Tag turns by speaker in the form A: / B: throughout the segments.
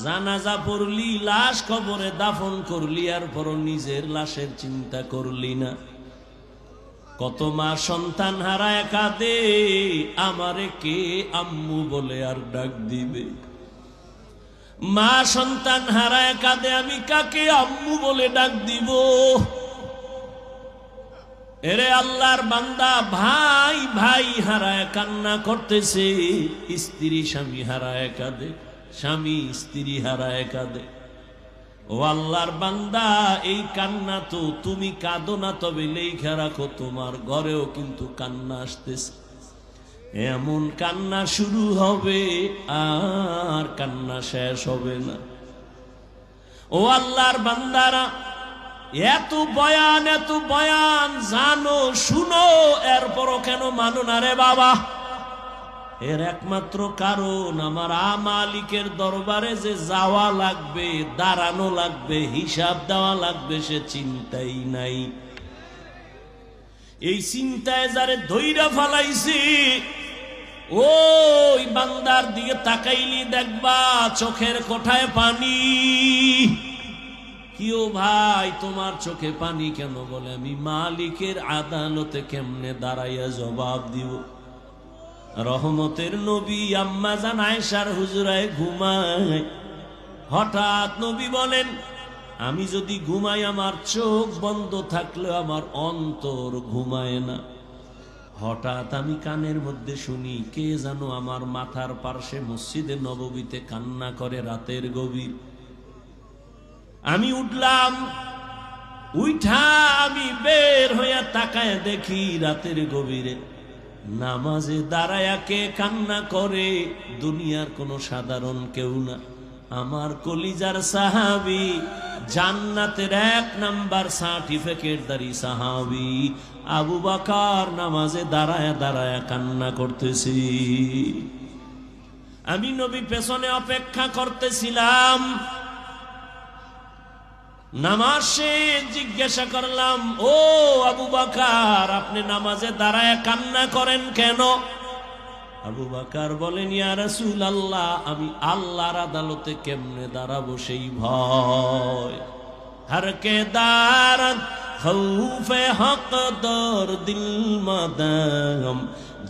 A: জানাজা পড়লি, লাশ কবরে দাফন করলি, আর পর নিজের লাশের চিন্তা করলি না। কত মা সন্তান হারায় কাঁদে, আমারে কে আম্মু বলে আর ডাক দিবে। মা সন্তান হারায় কাঁদে, আমি কাকে আম্মু বলে ডাক দিব? এরে আল্লাহর বান্দা, ভাই ভাই হারায় কান্না করতেছে, স্ত্রী স্বামী হারায় কাঁদে, স্বামী স্ত্রী হারায় কাঁদে। ও আল্লাহর বান্দা, এই কান্না তো তুমি কাঁদো না, তবে লেখা রাখো তোমার ঘরেও কিন্তু কান্না আসতেছে। এমন কান্না শুরু হবে আর কান্না শেষ হবে না। ও আল্লাহর বান্দারা, এত বয়ান জানো, শুনো, এরপরও কেন মানো না রে বাবা? এর একমাত্র কারণ, আমার মালিকের দরবারে যে যাওয়া লাগবে, দাঁড়ানো লাগবে, হিসাব দেওয়া লাগবে, সে চিন্তাই নাই। এই চিন্তায় যারে ধইরা ফালাইছি, ওই বান্দার দিকে তাকাইলি দেখবা চোখের কোঠায় পানি। কিও ভাই, তোমার চোখে পানি কেন? বলে, আমি মালিকের আদালতে কেমনে দাঁড়াইয়া জবাব দিব? রহমতের নবী আম্মা জান আয়েশার হুজরায় ঘুমায়। হঠাৎ নবী বলেন, আমি যদি ঘুমাই, আমার চোখ বন্ধ থাকলে আমার অন্তর ঘুমায় না। হঠাৎ আমি কানের মধ্যে শুনি, কে জানো আমার মাথার পার্শ্বে মসজিদে নববীতে কান্না করে রাতের গভীর। আমি উঠলাম, উঠা আমি বের হইয়া তাকায় দেখি রাতের গভীরে নামাজে দাঁড়ায়া কে কান্না করে? দুনিয়ার কোনো সাধারণ কেউ না, আমার কলিজার সাহাবী, জান্নাতের 1 নাম্বার সার্টিফিকেটধারী সাহাবী আবু বকর নামাজে দাঁড়ায়া দাঁড়ায়া কান্না করতেছি। আমি নবী পেছনে অপেক্ষা করতেছিলাম। নামাজে জিজ্ঞাসা করলাম, ও আবু বকর, আপনি নামাজে দাঁড়ায় কান্না করেন কেন? আবু বকর বলেন, ইয়া রাসূলুল্লাহ, আমি আল্লাহর আদালতে কেমনে দাঁড়াবো সেই ভয়। হর কে দারত খৌফে হক দর দিল মাদাম,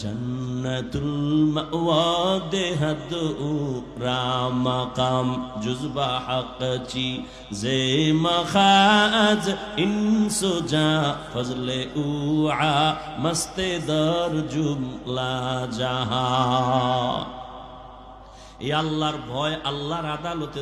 A: জন্নতুল মাওয়া দেহদ রামাকাম, জুজবা হক চি জে মখাজ ইনসুজা ফজলে উআ মস্তে দর জুমলা জাহা। এই আল্লাহর ভয়, আল্লাহর আদালতে